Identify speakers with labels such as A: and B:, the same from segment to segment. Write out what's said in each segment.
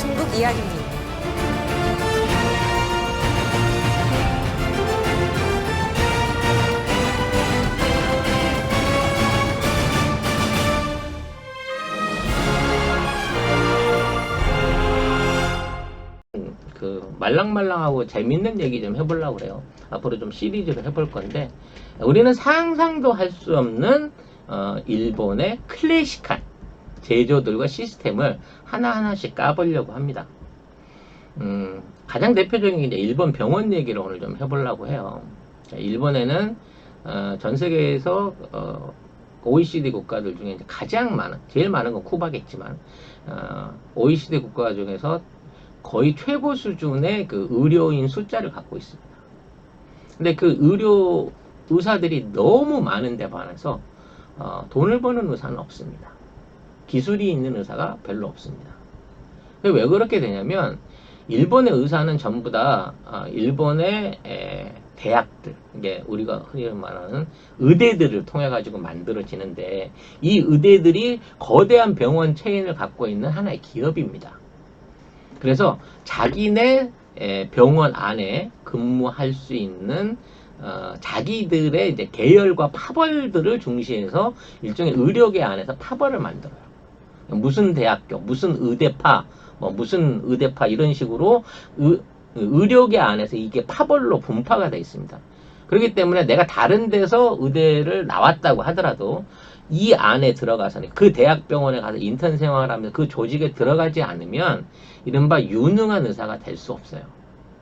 A: 중국 이야기입니다.
B: 말랑말랑하고 재밌는 얘기 좀 해보려고 그래요. 앞으로 좀 시리즈로 해볼 건데, 우리는 상상도 할 수 없는 일본의 클래식한 제조들과 시스템을 하나하나씩 까보려고 합니다. 가장 대표적인 게 이제 일본 병원 얘기를 오늘 좀 해보려고 해요. 자, 일본에는 전 세계에서 OECD 국가들 중에 이제 가장 많은, 제일 많은 건 쿠바겠지만, OECD 국가 중에서 거의 최고 수준의 그 의료인 숫자를 갖고 있습니다. 근데 그 의사들이 너무 많은데 반해서 돈을 버는 의사는 없습니다. 기술이 있는 의사가 별로 없습니다. 왜 그렇게 되냐면 일본의 의사는 전부 다 일본의 대학들, 이게 우리가 흔히 말하는 의대들을 통해 가지고 만들어지는데, 이 의대들이 거대한 병원 체인을 갖고 있는 하나의 기업입니다. 그래서 자기네 병원 안에 근무할 수 있는 자기들의 이제 계열과 파벌들을 중시해서 일종의 의료계 안에서 파벌을 만들어요. 무슨 대학교, 무슨 의대파, 무슨 의대파 이런 식으로 의료계 안에서 이게 파벌로 분파가 되어 있습니다. 그렇기 때문에 내가 다른 데서 의대를 나왔다고 하더라도 이 안에 들어가서는, 그 대학병원에 가서 인턴 생활하면서 그 조직에 들어가지 않으면 이른바 유능한 의사가 될 수 없어요.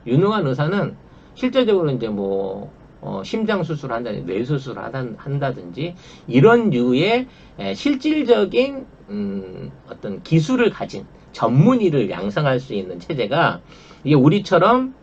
B: 유능한 의사는 실제적으로 이제 심장 수술을 한다든지 뇌 수술을 한다든지 이런 류의 실질적인 어떤 기술을 가진 전문의를 양성할 수 있는 체제가, 이게 우리처럼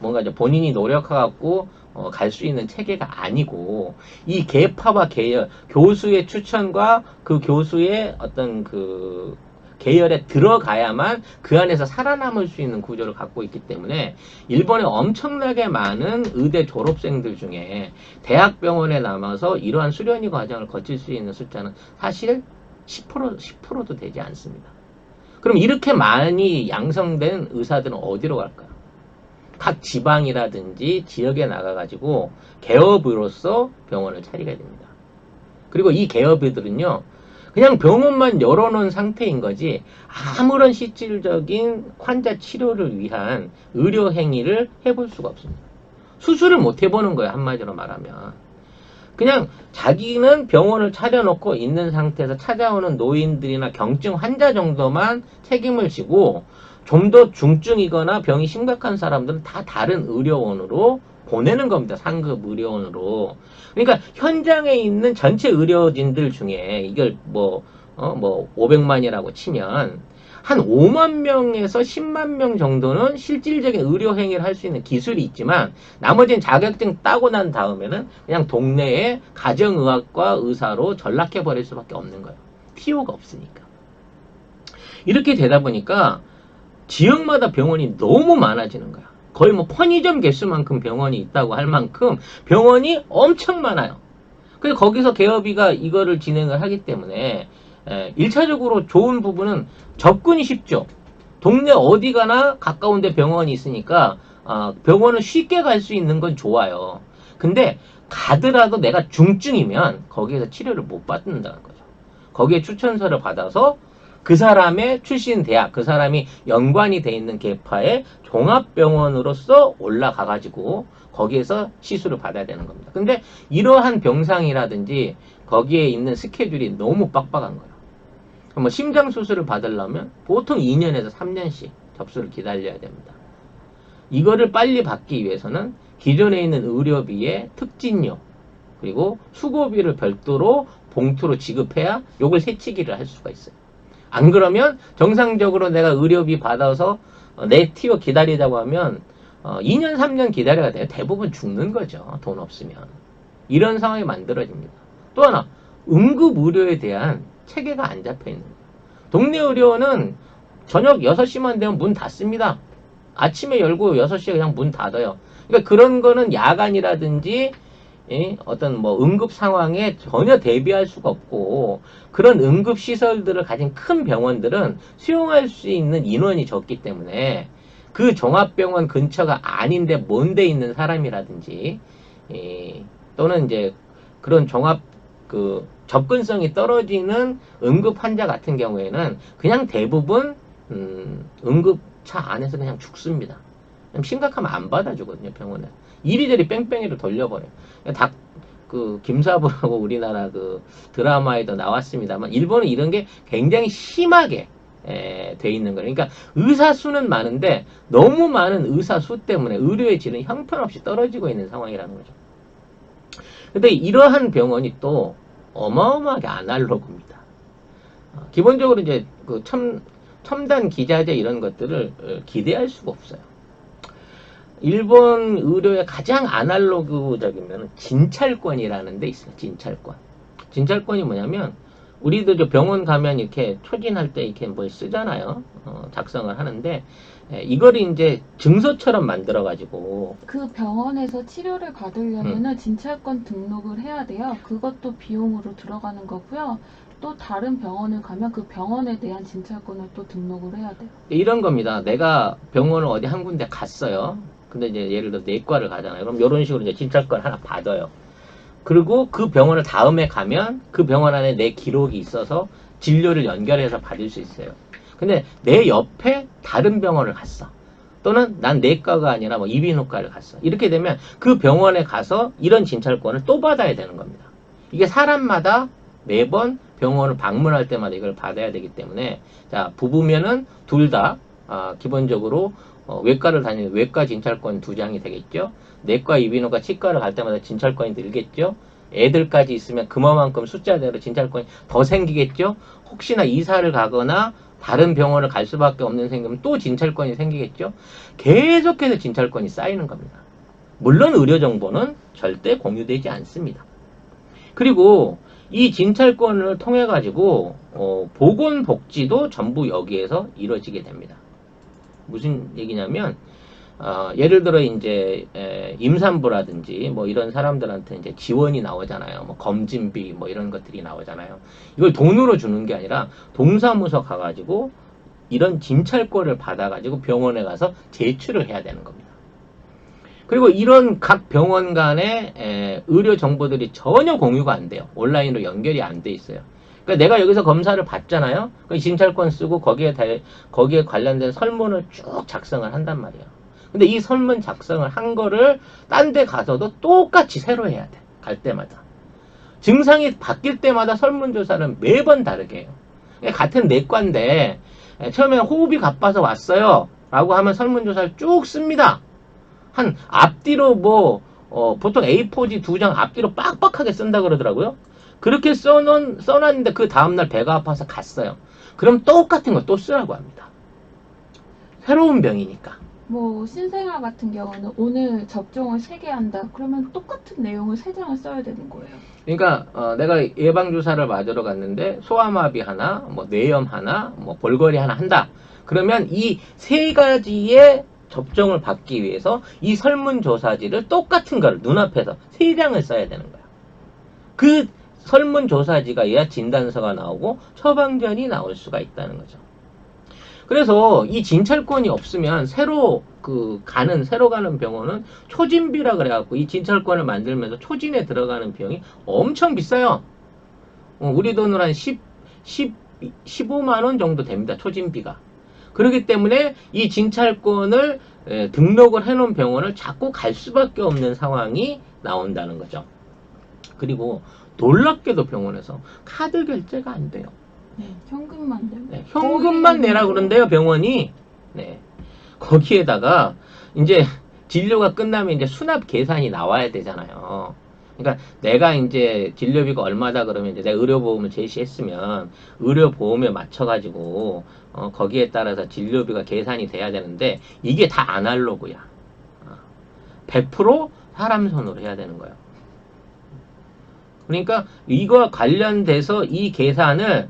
B: 뭔가 이제 본인이 노력해갖고 갈 수 있는 체계가 아니고, 이 계파와 계열, 교수의 추천과 그 교수의 어떤 그 계열에 들어가야만 그 안에서 살아남을 수 있는 구조를 갖고 있기 때문에, 일본에 엄청나게 많은 의대 졸업생들 중에 대학병원에 남아서 이러한 수련의 과정을 거칠 수 있는 숫자는 사실 10%도 되지 않습니다. 그럼 이렇게 많이 양성된 의사들은 어디로 갈까요? 각 지방이라든지 지역에 나가가지고 개업으로서 병원을 차리게 됩니다. 그리고 이 개업들은요, 그냥 병원만 열어놓은 상태인 거지 아무런 실질적인 환자 치료를 위한 의료 행위를 해볼 수가 없습니다. 수술을 못 해보는 거예요, 한마디로 말하면. 그냥 자기는 병원을 차려놓고 있는 상태에서 찾아오는 노인들이나 경증 환자 정도만 책임을 지고, 좀 더 중증이거나 병이 심각한 사람들은 다 다른 의료원으로 보내는 겁니다. 상급 의료원으로. 그러니까 현장에 있는 전체 의료진들 중에 이걸 500만이라고 치면 한 5만 명에서 10만 명 정도는 실질적인 의료 행위를 할 수 있는 기술이 있지만, 나머지는 자격증 따고 난 다음에는 그냥 동네에 가정의학과 의사로 전락해 버릴 수밖에 없는 거예요. 필요가 없으니까. 이렇게 되다 보니까 지역마다 병원이 너무 많아지는 거야. 거의 편의점 개수만큼 병원이 있다고 할 만큼 병원이 엄청 많아요. 그래서 거기서 개업이가 이거를 진행을 하기 때문에 1차적으로 좋은 부분은 접근이 쉽죠. 동네 어디 가나 가까운 데 병원이 있으니까 병원을 쉽게 갈 수 있는 건 좋아요. 근데 가더라도 내가 중증이면 거기에서 치료를 못 받는다는 거죠. 거기에 추천서를 받아서 그 사람의 출신 대학, 그 사람이 연관이 돼 있는 계파의 종합병원으로서 올라가가지고 거기에서 시술을 받아야 되는 겁니다. 근데 이러한 병상이라든지 거기에 있는 스케줄이 너무 빡빡한 거예요. 심장 수술을 받으려면 보통 2년에서 3년씩 접수를 기다려야 됩니다. 이거를 빨리 받기 위해서는 기존에 있는 의료비의 특진료, 그리고 수고비를 별도로 봉투로 지급해야 요걸 세치기를 할 수가 있어요. 안 그러면 정상적으로 내가 의료비 받아서 내 티어 기다리자고 하면 2년 3년 기다려야 돼요. 대부분 죽는 거죠, 돈 없으면. 이런 상황이 만들어집니다. 또 하나, 응급 의료에 대한 체계가 안 잡혀 있는 거예요. 동네 의료원은 저녁 6시만 되면 문 닫습니다. 아침에 열고 6시에 그냥 문 닫아요. 그러니까 그런 거는 야간이라든지 어떤 뭐 응급 상황에 전혀 대비할 수가 없고 그런 응급 시설들을 가진 큰 병원들은 수용할 수 있는 인원이 적기 때문에 그 종합병원 근처가 아닌데 먼 데 있는 사람이라든지 또는 이제 그런 종합 그 접근성이 떨어지는 응급 환자 같은 경우에는 그냥 대부분 응급차 안에서 그냥 죽습니다. 심각하면 안 받아주거든요, 병원에. 이리저리 뺑뺑이로 돌려버려요. 그 김사부라고 우리나라 그 드라마에도 나왔습니다만 일본은 이런 게 굉장히 심하게 돼 있는 거예요. 그러니까 의사 수는 많은데 너무 많은 의사 수 때문에 의료의 질은 형편없이 떨어지고 있는 상황이라는 거죠. 근데 이러한 병원이 또 어마어마하게 아날로그입니다. 기본적으로 이제 그 첨단 기자재 이런 것들을 기대할 수가 없어요. 일본 의료의 가장 아날로그적이면 진찰권이라는 데 있어요. 진찰권. 진찰권이 뭐냐면 우리도 저 병원 가면 이렇게 초진할 때 이렇게 뭘 쓰잖아요. 작성을 하는데 이걸 이제 증서처럼 만들어 가지고
A: 그 병원에서 치료를 받으려면은 진찰권 등록을 해야 돼요. 그것도 비용으로 들어가는 거고요. 또 다른 병원을 가면 그 병원에 대한 진찰권을 또 등록을 해야 돼요.
B: 이런 겁니다. 내가 병원을 어디 한 군데 갔어요. 근데 이제 예를 들어 내과를 가잖아요. 그럼 이런 식으로 이제 진찰권 하나 받아요. 그리고 그 병원을 다음에 가면 그 병원 안에 내 기록이 있어서 진료를 연결해서 받을 수 있어요. 근데 내 옆에 다른 병원을 갔어. 또는 난 내과가 아니라 뭐 이비인후과를 갔어. 이렇게 되면 그 병원에 가서 이런 진찰권을 또 받아야 되는 겁니다. 이게 사람마다 매번 병원을 방문할 때마다 이걸 받아야 되기 때문에 자 부부면은 둘 다 기본적으로 외과를 다니는 외과 진찰권 2장이 되겠죠. 내과, 이비인후과, 치과를 갈 때마다 진찰권이 늘겠죠. 애들까지 있으면 그만큼 숫자대로 진찰권이 더 생기겠죠. 혹시나 이사를 가거나 다른 병원을 갈 수밖에 없는 생기면 또 진찰권이 생기겠죠. 계속해서 진찰권이 쌓이는 겁니다. 물론 의료 정보는 절대 공유되지 않습니다. 그리고 이 진찰권을 통해 가지고 보건복지도 전부 여기에서 이루어지게 됩니다. 무슨 얘기냐면 예를 들어 이제 임산부라든지 뭐 이런 사람들한테 이제 지원이 나오잖아요. 뭐 검진비 뭐 이런 것들이 나오잖아요. 이걸 돈으로 주는 게 아니라 동사무소 가가지고 이런 진찰권을 받아가지고 병원에 가서 제출을 해야 되는 겁니다. 그리고 이런 각 병원 간의 의료 정보들이 전혀 공유가 안 돼요. 온라인으로 연결이 안 돼 있어요. 그러니까 내가 여기서 검사를 받잖아요. 그 진찰권 쓰고 거기에 관련된 설문을 쭉 작성을 한단 말이에요. 근데 이 설문 작성을 한 거를 딴 데 가서도 똑같이 새로 해야 돼. 갈 때마다. 증상이 바뀔 때마다 설문조사는 매번 다르게 해요. 그러니까 같은 내과인데 처음에 호흡이 가빠서 왔어요. 라고 하면 설문조사를 쭉 씁니다. 한 앞뒤로 보통 A4지 2장 앞뒤로 빡빡하게 쓴다 그러더라고요. 그렇게 써놨는데 그 다음날 배가 아파서 갔어요. 그럼 똑같은 거 또 쓰라고 합니다. 새로운 병이니까.
A: 뭐 신생아 같은 경우는 오늘 접종을 3개 한다. 그러면 똑같은 내용을 3장을 써야 되는 거예요.
B: 그러니까 내가 예방주사를 맞으러 갔는데 소아마비 하나, 뭐 뇌염 하나, 뭐 볼거리 하나 한다. 그러면 이 3가지의 접종을 받기 위해서 이 설문조사지를 똑같은 걸 눈앞에서 3장을 써야 되는 거야. 그 설문조사지가 있어야 진단서가 나오고 처방전이 나올 수가 있다는 거죠. 그래서 이 진찰권이 없으면 새로 가는 병원은 초진비라 그래갖고 이 진찰권을 만들면서 초진에 들어가는 비용이 엄청 비싸요. 우리 돈으로 한 15만 원 정도 됩니다. 초진비가. 그렇기 때문에 이 진찰권을 등록을 해놓은 병원을 자꾸 갈 수밖에 없는 상황이 나온다는 거죠. 그리고 놀랍게도 병원에서 카드 결제가 안 돼요.
A: 네, 현금만 내요.
B: 네, 현금만 내라 그런데요, 병원이. 네. 거기에다가 이제 진료가 끝나면 이제 수납 계산이 나와야 되잖아요. 그러니까 내가 이제 진료비가 얼마다 그러면 이제 내가 의료보험을 제시했으면 의료보험에 맞춰가지고 거기에 따라서 진료비가 계산이 돼야 되는데 이게 다 아날로그야. 100% 사람 손으로 해야 되는 거예요. 그러니까 이거와 관련돼서 이 계산을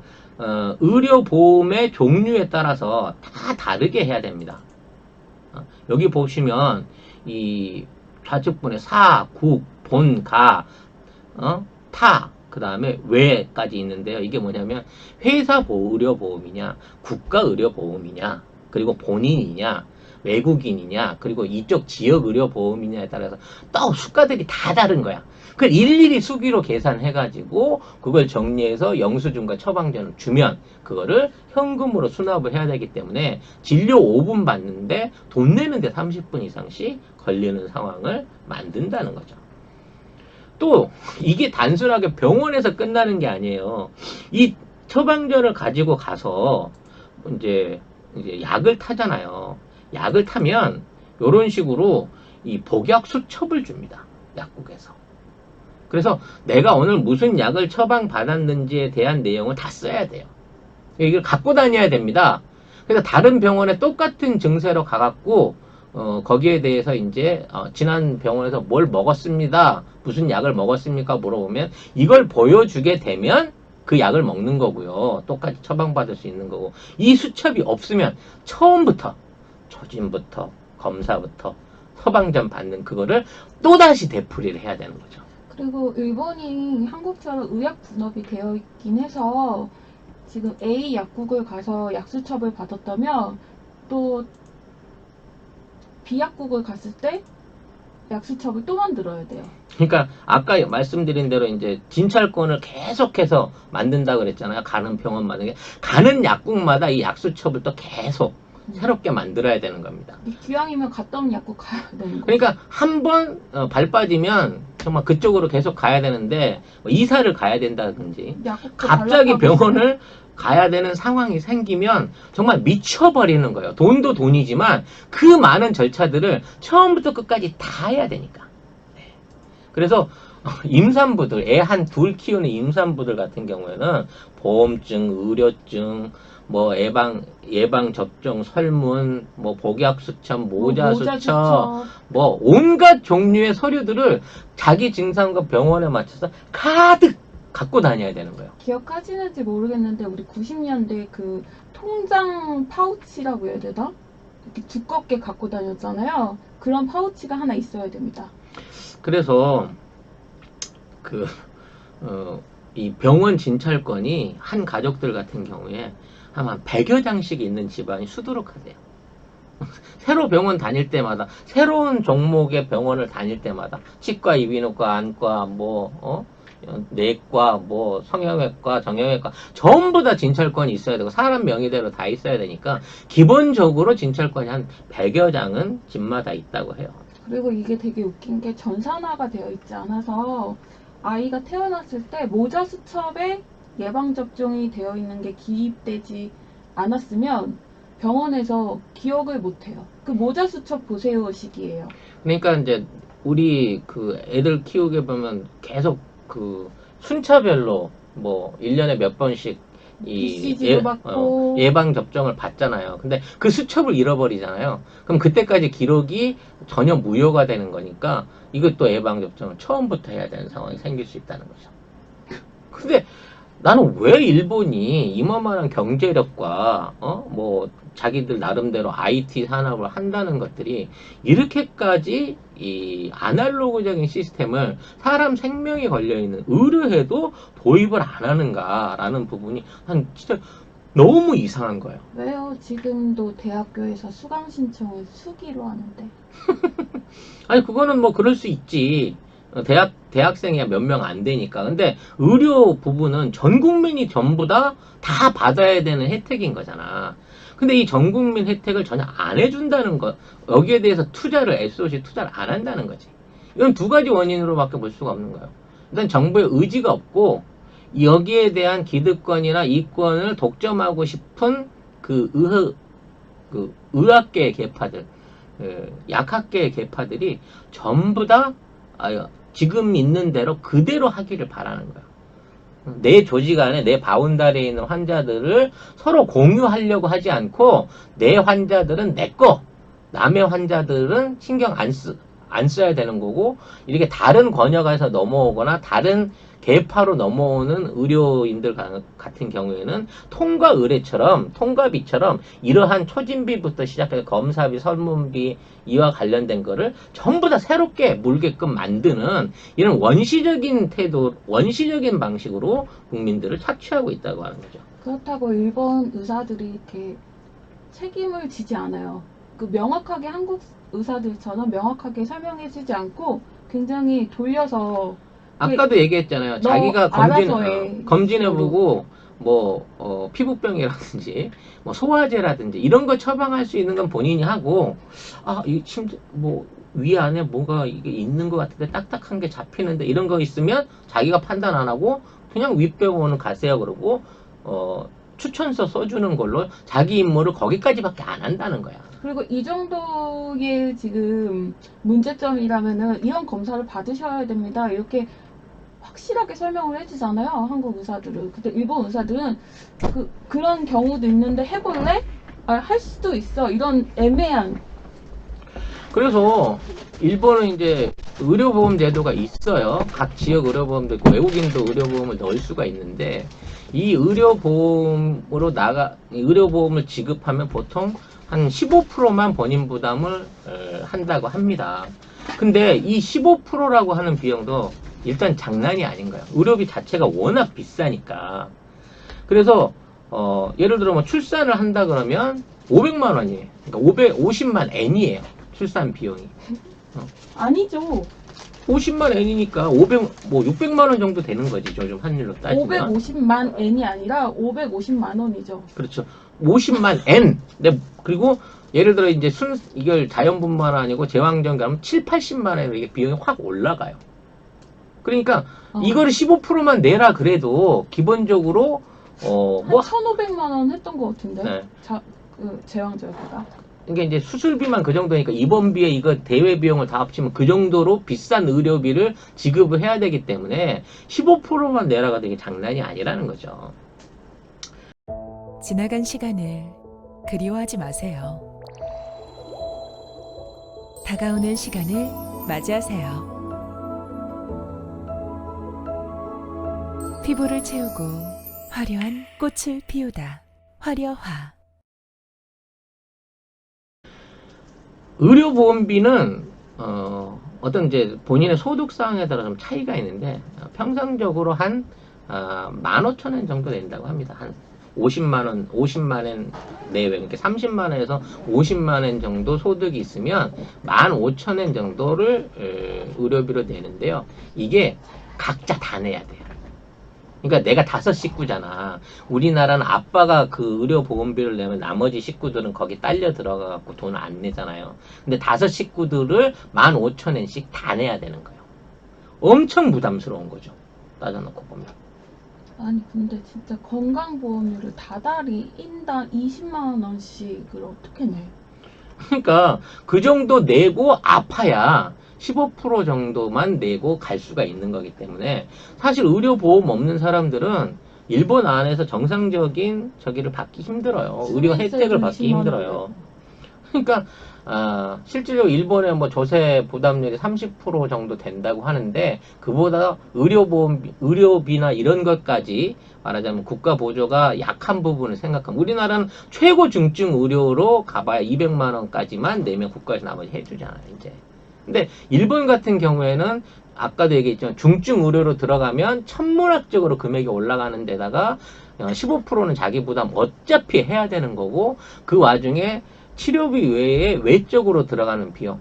B: 의료보험의 종류에 따라서 다 다르게 해야 됩니다. 여기 보시면 이 좌측분에 사, 국, 본, 가, 타, 그 다음에 외까지 있는데요. 이게 뭐냐면 회사 의료보험이냐, 국가 의료보험이냐, 그리고 본인이냐, 외국인이냐, 그리고 이쪽 지역 의료보험이냐에 따라서 또 수가들이 다 다른 거야. 그걸 일일이 수기로 계산해가지고 그걸 정리해서 영수증과 처방전을 주면 그거를 현금으로 수납을 해야 되기 때문에 진료 5분 받는데 돈 내는데 30분 이상씩 걸리는 상황을 만든다는 거죠. 또 이게 단순하게 병원에서 끝나는 게 아니에요. 이 처방전을 가지고 가서 이제 약을 타잖아요. 약을 타면 이런 식으로 이 복약 수첩을 줍니다. 약국에서. 그래서 내가 오늘 무슨 약을 처방받았는지에 대한 내용을 다 써야 돼요. 이걸 갖고 다녀야 됩니다. 그래서 다른 병원에 똑같은 증세로 가갖고 거기에 대해서 이제 지난 병원에서 뭘 먹었습니다. 무슨 약을 먹었습니까? 물어보면 이걸 보여주게 되면 그 약을 먹는 거고요. 똑같이 처방받을 수 있는 거고. 이 수첩이 없으면 처음부터 조짐부터 검사부터 처방전 받는 그거를 또다시 되풀이를 해야 되는 거죠.
A: 그리고 일본이 한국처럼 의약 분업이 되어 있긴 해서 지금 A 약국을 가서 약수첩을 받았다면 또 B 약국을 갔을 때 약수첩을 또 만들어야 돼요.
B: 그러니까 아까 말씀드린 대로 이제 진찰권을 계속해서 만든다 그랬잖아요. 가는 병원마다 가는 약국마다 이 약수첩을 또 계속 새롭게 만들어야 되는 겁니다.
A: 기왕이면 갔다 온 약국 가야 되는 거죠.
B: 그러니까 한 번 발 빠지면 정말 그쪽으로 계속 가야 되는데 뭐 이사를 가야 된다든지 갑자기 병원을 가야 되는 상황이 생기면 정말 미쳐버리는 거예요. 돈도 돈이지만 그 많은 절차들을 처음부터 끝까지 다 해야 되니까. 네. 그래서 임산부들, 애 한 둘 키우는 임산부들 같은 경우에는 보험증, 의료증, 뭐 예방 접종 설문, 뭐 복약 수첩, 모자 수첩, 뭐 온갖 종류의 서류들을 자기 증상과 병원에 맞춰서 가득 갖고 다녀야 되는 거예요.
A: 기억하시는지 모르겠는데 우리 90년대 그 통장 파우치라고 해야 되나? 이렇게 두껍게 갖고 다녔잖아요. 그런 파우치가 하나 있어야 됩니다.
B: 그래서 이 병원 진찰권이 한 가족들 같은 경우에 한 100여 장씩 있는 집안이 수두룩하대요. 새로 병원 다닐 때마다 새로운 종목의 병원을 다닐 때마다 치과, 이비인후과, 안과, 내과, 성형외과, 정형외과 전부 다 진찰권이 있어야 되고 사람 명의대로 다 있어야 되니까 기본적으로 진찰권이 한 100여 장은 집마다 있다고 해요.
A: 그리고 이게 되게 웃긴 게 전산화가 되어 있지 않아서 아이가 태어났을 때 모자 수첩에 예방접종이 되어 있는 게 기입되지 않았으면 병원에서 기억을 못해요. 그 모자 수첩 보세요 시기예요.
B: 그러니까 이제 우리 그 애들 키우게 보면 계속 그 순차별로 1년에 몇 번씩
A: BCG도 받고
B: 예방 접종을 받잖아요. 근데 그 수첩을 잃어버리잖아요. 그럼 그때까지 기록이 전혀 무효가 되는 거니까 이것도 예방 접종을 처음부터 해야 되는 상황이 생길 수 있다는 거죠. 근데 나는 왜 일본이 이만한 경제력과 자기들 나름대로 IT 산업을 한다는 것들이 이렇게까지 이 아날로그적인 시스템을 사람 생명이 걸려있는 의료에도 도입을 안 하는가라는 부분이 난 진짜 너무 이상한 거예요.
A: 왜요? 지금도 대학교에서 수강 신청을 수기로 하는데.
B: 아니 그거는 그럴 수 있지. 대학생이야 몇 명 안 되니까. 근데 의료 부분은 전 국민이 전부 다 받아야 되는 혜택인 거잖아. 근데 이 전 국민 혜택을 전혀 안 해준다는 거, 여기에 대해서 SOC 투자를 안 한다는 거지. 이건 두 가지 원인으로밖에 볼 수가 없는 거예요. 일단 정부의 의지가 없고, 여기에 대한 기득권이나 이권을 독점하고 싶은 의학계의 계파들, 약학계의 계파들이 전부 다 지금 있는 대로 그대로 하기를 바라는 거야. 내 조직 안에 내 바운다리에 있는 환자들을 서로 공유하려고 하지 않고 내 환자들은 내 거, 남의 환자들은 신경 안 써야 되는 거고 이렇게 다른 권역에서 넘어오거나 다른 대파로 넘어오는 의료인들 같은 경우에는 통과 의뢰처럼, 통과비처럼 이러한 초진비부터 시작해서 검사비, 설문비, 이와 관련된 거를 전부 다 새롭게 물게끔 만드는 이런 원시적인 태도, 원시적인 방식으로 국민들을 착취하고 있다고 하는 거죠.
A: 그렇다고 일본 의사들이 이렇게 책임을 지지 않아요. 그 명확하게 한국 의사들처럼 명확하게 설명해주지 않고 굉장히 돌려서
B: 아까도 얘기했잖아요.
A: 너
B: 자기가
A: 알아서 해.
B: 검진해보고 피부병이라든지 뭐 소화제라든지 이런 거 처방할 수 있는 건 본인이 하고, 이 심지 위 안에 뭐가 이게 있는 것 같은데 딱딱한 게 잡히는데 이런 거 있으면 자기가 판단 안 하고 그냥 윗병원은 가세요 그러고 추천서 써주는 걸로 자기 임무를 거기까지밖에 안 한다는 거야.
A: 그리고 이 정도의 지금 문제점이라면은 이런 검사를 받으셔야 됩니다. 이렇게 확실하게 설명을 해주잖아요. 한국 의사들은. 근데 일본 의사들은 그런 경우도 있는데 해볼래? 할 수도 있어. 이런 애매한.
B: 그래서 일본은 이제 의료보험 제도가 있어요. 각 지역 의료보험도 있고 외국인도 의료보험을 넣을 수가 있는데 이 의료보험을 지급하면 보통 한 15%만 본인 부담을 한다고 합니다. 근데 이 15%라고 하는 비용도 일단 장난이 아닌 거예요. 의료비 자체가 워낙 비싸니까. 그래서 예를 들어 뭐 출산을 한다 그러면 500만 원이에요. 그러니까 550만 엔이에요. 출산 비용이.
A: 아니죠.
B: 50만 엔이니까 600만 원 정도 되는 거지. 요즘 환율로 따지면.
A: 550만 엔이 아니라 550만 원이죠.
B: 그렇죠. 50만 엔. 근데 그리고 예를 들어 이제 이걸 자연분만 아니고 제왕절개 하면 7, 80만 엔 이게 비용이 확 올라가요. 그러니까 이거를 15%만 내라 그래도 기본적으로
A: 한 1,500만 원 했던 것 같은데.
B: 네.
A: 제왕절개가.
B: 그러니까 이제 수술비만 그 정도니까 입원비에 이거 대외 비용을 다 합치면 그 정도로 비싼 의료비를 지급을 해야 되기 때문에 15%만 내라가 되게 장난이 아니라는 거죠.
C: 지나간 시간을 그리워하지 마세요. 다가오는 시간을 맞이하세요. 피부를 채우고 화려한 꽃을 피우다. 화려화.
B: 의료보험비는 어떤 이제 본인의 소득 사항에 따라 좀 차이가 있는데 평상적으로 한 15,000원 정도 낸다고 합니다. 한 50만 원 내외, 그러니까 30만 원에서 50만 원 정도 소득이 있으면 15,000원 정도를 의료비로 내는데요. 이게 각자 다 내야 돼요. 그러니까 내가 5식구잖아. 우리나라는 아빠가 그 의료보험비를 내면 나머지 식구들은 거기 딸려 들어가갖고 돈을 안 내잖아요. 근데 5식구들을 15,000원씩 다 내야 되는 거예요. 엄청 부담스러운 거죠. 따져놓고 보면.
A: 아니 근데 진짜 건강보험료를 다달이 인당 20만 원씩을 어떻게 내?
B: 그러니까 그 정도 내고 아파야 15% 정도만 내고 갈 수가 있는 거기 때문에 사실 의료보험 없는 사람들은 일본 안에서 정상적인 저기를 받기 힘들어요. 의료 혜택을 받기 힘들어요. 그러니까 실질적으로 일본의 뭐 조세 부담률이 30% 정도 된다고 하는데 그보다 의료비나 이런 것까지 말하자면 국가 보조가 약한 부분을 생각하면 우리나라는 최고 중증 의료로 가봐야 200만 원까지만 내면 국가에서 나머지 해주잖아요. 이제. 근데 일본 같은 경우에는 아까도 얘기했지만 중증 의료로 들어가면 천문학적으로 금액이 올라가는 데다가 15%는 자기 부담 어차피 해야 되는 거고 그 와중에 치료비 외에 외적으로 들어가는 비용,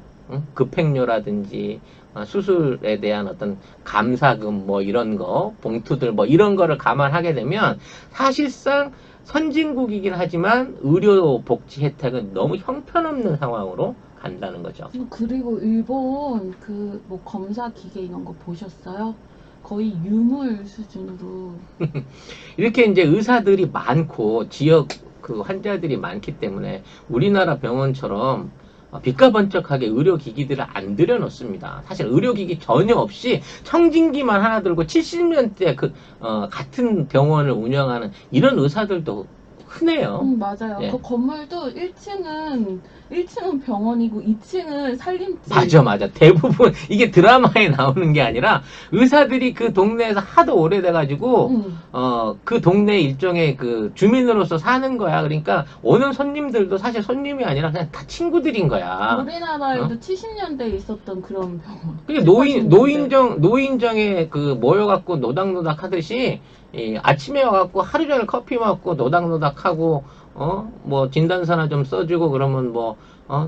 B: 급행료라든지 수술에 대한 어떤 감사금 뭐 이런 거, 봉투들 뭐 이런 거를 감안하게 되면 사실상 선진국이긴 하지만 의료 복지 혜택은 너무 형편없는 상황으로 간다는 거죠.
A: 그리고 일본 뭐 검사 기계 이런 거 보셨어요? 거의 유물 수준으로.
B: 이렇게 이제 의사들이 많고 지역 그 환자들이 많기 때문에 우리나라 병원처럼 빚가번쩍하게 의료기기들을 안 들여놓습니다. 사실 의료기기 전혀 없이 청진기만 하나 들고 70년대 같은 병원을 운영하는 이런 의사들도 흔해요.
A: 맞아요.
B: 예.
A: 그 건물도 1층은 병원이고 2층은 살림집.
B: 맞아. 대부분 이게 드라마에 나오는 게 아니라 의사들이 그 동네에서 하도 오래돼가지고 그 동네 일종의 그 주민으로서 사는 거야. 그러니까 오는 손님들도 사실 손님이 아니라 그냥 다 친구들인 거야.
A: 우리나라에도 70년대에 있었던 그런 병원.
B: 그게
A: 7, 80년대.
B: 노인정에 그 모여갖고 노닥노닥 하듯이, 아침에 와갖고 하루 종일 커피 먹고 노닥노닥 하고, 뭐 진단서나 좀 써주고 그러면 뭐,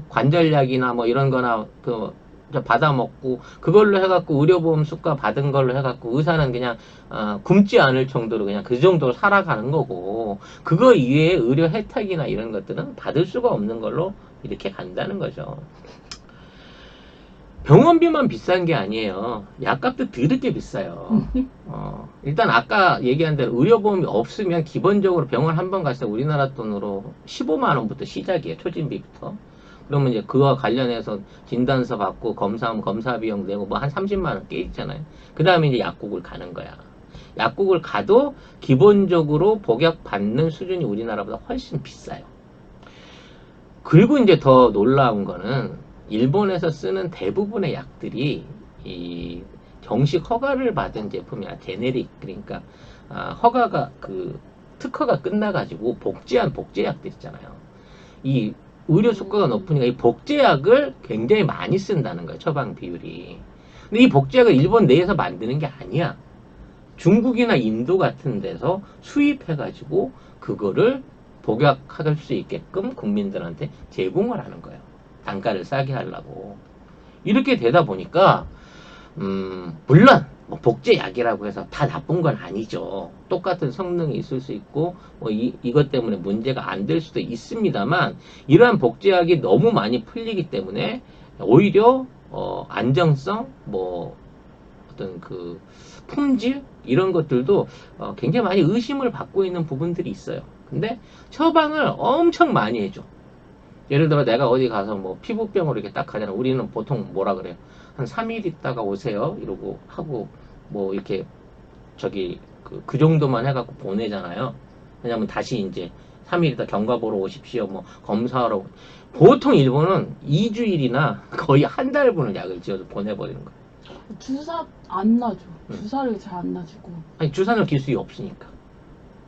B: 관절약이나 뭐 이런 거나 저 받아 먹고, 그걸로 해갖고 의료보험 수가 받은 걸로 해갖고 의사는 그냥, 굶지 않을 정도로 그냥 그 정도로 살아가는 거고, 그거 이외에 의료 혜택이나 이런 것들은 받을 수가 없는 걸로 이렇게 간다는 거죠. 병원비만 비싼 게 아니에요. 약값도 더럽게 비싸요. 일단 아까 얘기한 대로 의료보험이 없으면 기본적으로 병원 한 번 갔을 때 우리나라 돈으로 15만 원부터 시작이에요. 초진비부터. 그러면 이제 그와 관련해서 진단서 받고 검사하면 검사 비용 내고 뭐 한 30만 원 꽤 있잖아요. 그 다음에 이제 약국을 가는 거야. 약국을 가도 기본적으로 복약 받는 수준이 우리나라보다 훨씬 비싸요. 그리고 이제 더 놀라운 거는 일본에서 쓰는 대부분의 약들이 이 정식 허가를 받은 제품이야. 제네릭. 그러니까 허가가 특허가 끝나가지고 복제한 복제약들 있잖아요. 이 의료 수가가 높으니까 이 복제약을 굉장히 많이 쓴다는 거예요. 처방 비율이. 근데 이 복제약을 일본 내에서 만드는 게 아니야. 중국이나 인도 같은 데서 수입해가지고 그거를 복약할 수 있게끔 국민들한테 제공을 하는 거예요. 단가를 싸게 하려고. 이렇게 되다 보니까 물론 뭐 복제약이라고 해서 다 나쁜 건 아니죠. 똑같은 성능이 있을 수 있고 뭐 이것 때문에 문제가 안 될 수도 있습니다만, 이러한 복제약이 너무 많이 풀리기 때문에 오히려 안정성, 뭐 어떤 그 품질 이런 것들도 굉장히 많이 의심을 받고 있는 부분들이 있어요. 근데 처방을 엄청 많이 해줘. 예를 들어 내가 어디 가서 뭐 피부병으로 이렇게 딱 하잖아. 우리는 보통 뭐라 그래요? 한 3일 있다가 오세요. 이러고 하고 뭐 이렇게 그 정도만 해갖고 보내잖아요. 왜냐면 다시 이제 3일 있다 경과 보러 오십시오. 뭐 검사하러. 보통 일본은 2주일이나 거의 한 달 분을 약을 지어서 보내버리는 거예요.
A: 주사 안 놔줘. 주사를 잘 안 놔주고.
B: 아니, 주사를 기술이 없으니까.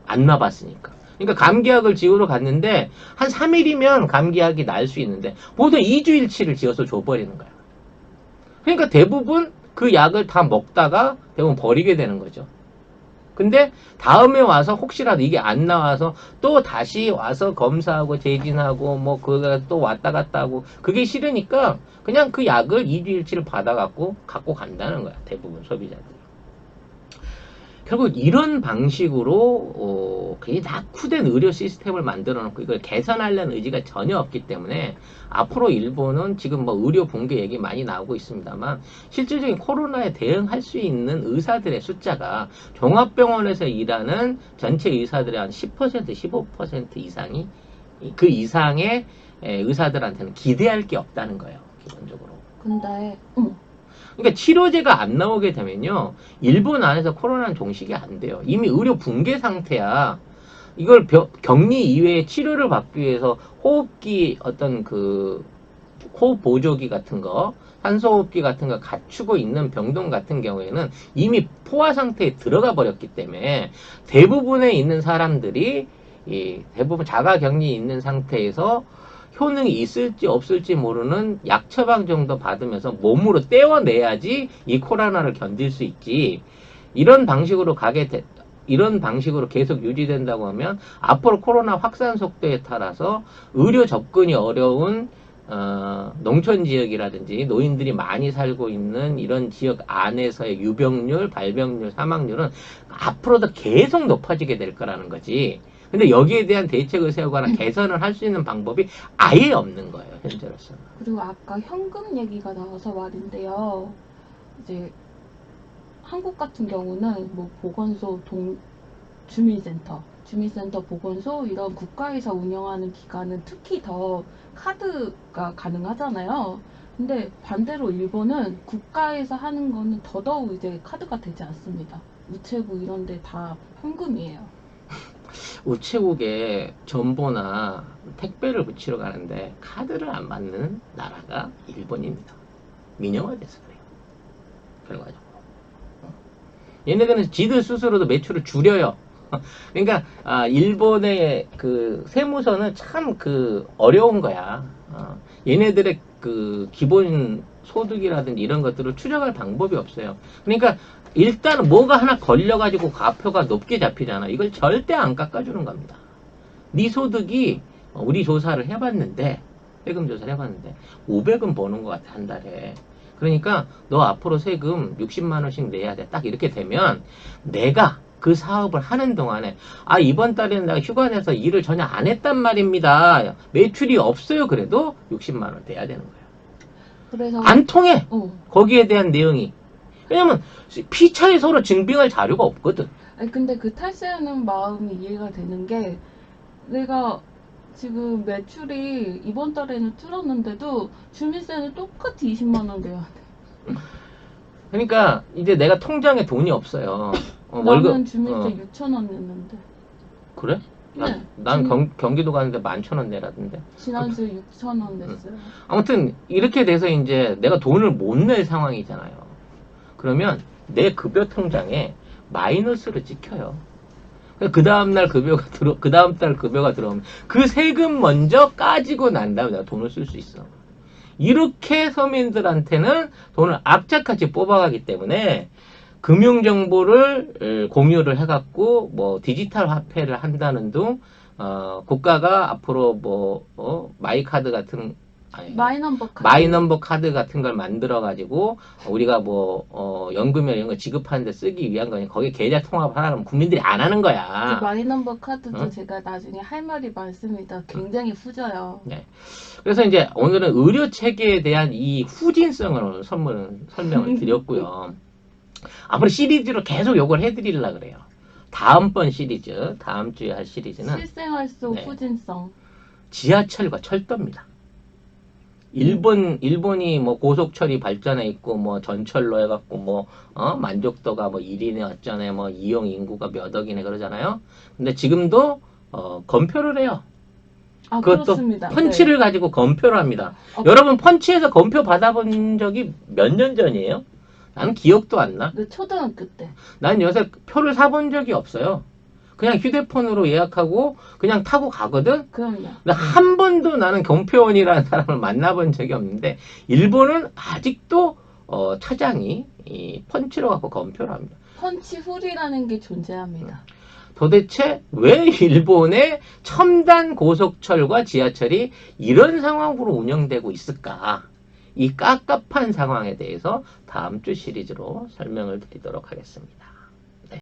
B: 안 놔봤으니까. 그러니까 감기약을 지으러 갔는데 한 3일이면 감기약이 날 수 있는데 보통 2주일치를 지어서 줘버리는 거야. 그러니까 대부분 그 약을 다 먹다가 대부분 버리게 되는 거죠. 근데 다음에 와서 혹시라도 이게 안 나와서 또 다시 와서 검사하고 재진하고 뭐 그거 또 왔다 갔다 하고 그게 싫으니까 그냥 그 약을 2주일치를 받아갖고 갖고 간다는 거야. 대부분 소비자들이. 결국 이런 방식으로 굉장히 낙후된 의료 시스템을 만들어 놓고 이걸 개선하려는 의지가 전혀 없기 때문에 앞으로 일본은 지금 뭐 의료 붕괴 얘기 많이 나오고 있습니다만 실질적인 코로나에 대응할 수 있는 의사들의 숫자가 종합병원에서 일하는 전체 의사들의 한 10%, 15% 이상이 그 이상의 의사들한테는 기대할 게 없다는 거예요. 기본적으로.
A: 근데
B: 그러니까 치료제가 안 나오게 되면요, 일본 안에서 코로나는 종식이 안 돼요. 이미 의료 붕괴 상태야. 이걸 격리 이외에 치료를 받기 위해서 호흡기 어떤 그 호흡 보조기 같은 거, 산소호흡기 같은 거 갖추고 있는 병동 같은 경우에는 이미 포화 상태에 들어가 버렸기 때문에 대부분에 있는 사람들이 대부분 자가격리 있는 상태에서 효능이 있을지 없을지 모르는 약 처방 정도 받으면서 몸으로 떼어내야지 이 코로나를 견딜 수 있지. 이런 방식으로 이런 방식으로 계속 유지된다고 하면 앞으로 코로나 확산 속도에 따라서 의료 접근이 어려운 농촌 지역이라든지 노인들이 많이 살고 있는 이런 지역 안에서의 유병률, 발병률, 사망률은 앞으로도 계속 높아지게 될 거라는 거지. 근데 여기에 대한 대책을 세우거나 개선을 할 수 있는 방법이 아예 없는 거예요, 현재로서는.
A: 그리고 아까 현금 얘기가 나와서 말인데요. 이제 한국 같은 경우는 뭐 보건소, 주민센터, 보건소 이런 국가에서 운영하는 기관은 특히 더 카드가 가능하잖아요. 근데 반대로 일본은 국가에서 하는 거는 더더욱 이제 카드가 되지 않습니다. 우체부 이런 데 다 현금이에요.
B: 우체국에 전보나 택배를 붙이러 가는데 카드를 안 받는 나라가 일본입니다. 민영화돼서 그래요. 결과적으로. 얘네들은 지들 스스로도 매출을 줄여요. 그러니까 일본의 그 세무서는 참 그 어려운 거야. 얘네들의 그 기본 소득이라든지 이런 것들을 추적할 방법이 없어요. 그러니까 일단 뭐가 하나 걸려가지고 과표가 높게 잡히잖아. 이걸 절대 안 깎아주는 겁니다. 네 소득이 우리 조사를 해봤는데 세금 조사를 해봤는데 500은 버는 것 같아 한 달에. 그러니까 너 앞으로 세금 60만 원씩 내야 돼. 딱 이렇게 되면 내가 그 사업을 하는 동안에 이번 달에는 내가 휴가 내서 일을 전혀 안 했단 말입니다. 매출이 없어요. 그래도 60만 원 돼야 되는 거예요.
A: 그래서
B: 안 통해.
A: 어.
B: 거기에 대한 내용이. 왜냐면 피차에 서로 증빙할 자료가 없거든.
A: 아니 근데 그 탈세하는 마음이 이해가 되는 게 내가 지금 매출이 이번 달에는 줄었는데도 주민세는 똑같이 20만 원 내야 돼.
B: 그러니까 이제 내가 통장에 돈이 없어요.
A: 나는 주민세 6천 원 냈는데.
B: 그래?
A: 네.
B: 난 경기도 가는데 11,000원 내라던데.
A: 지난주에 6천 원 냈어요. 아무튼
B: 아무튼 이렇게 돼서 이제 내가 돈을 못 낼 상황이잖아요. 그러면 내 급여 통장에 마이너스를 찍혀요. 그 다음날 급여가 그 다음 달 급여가 들어오면 그 세금 먼저 까지고 난 다음에 내가 돈을 쓸 수 있어. 이렇게 서민들한테는 돈을 악착같이 뽑아가기 때문에 금융정보를 공유를 해갖고 뭐 디지털 화폐를 한다는 등 국가가 앞으로 마이카드 같은 마이넘버 카드 같은 걸 만들어 가지고 우리가 연금이나 이런 거 지급하는데 쓰기 위한 거니 거기에 계좌 통합을 하라면 국민들이 안 하는 거야.
A: 그 마이넘버 카드도
B: 응?
A: 제가 나중에 할 말이 많습니다. 굉장히 후져요.
B: 네. 그래서 이제 오늘은 의료 체계에 대한 이 후진성을 오늘 설명을 드렸고요. 앞으로 시리즈로 계속 요걸 해드리려고 그래요. 다음번 시리즈, 다음 주에 할 시리즈는
A: 실생활 속
B: 네.
A: 후진성.
B: 지하철과 철도입니다. 일본이 고속철이 발전해 있고 전철로 해갖고 만족도가 1위네 어쩌네 이용 인구가 몇 억이네 그러잖아요. 근데 지금도 검표를 해요. 그것도
A: 그렇습니다.
B: 펀치를
A: 네.
B: 가지고 검표를 합니다.
A: 어,
B: 여러분 펀치에서 검표 받아본 적이 몇 년 전이에요? 나는 기억도 안 나.
A: 그 초등학교 때.
B: 난 요새 표를 사본 적이 없어요. 그냥 휴대폰으로 예약하고 그냥 타고 가거든.
A: 그럼요.
B: 근데 한 번도 나는 경표원이라는 사람을 만나본 적이 없는데 일본은 아직도 차장이 이 펀치로 갖고 검표를 합니다.
A: 펀치 훌이라는 게 존재합니다.
B: 도대체 왜 일본의 첨단 고속철과 지하철이 이런 상황으로 운영되고 있을까? 이 깝깝한 상황에 대해서 다음 주 시리즈로 설명을 드리도록 하겠습니다. 네.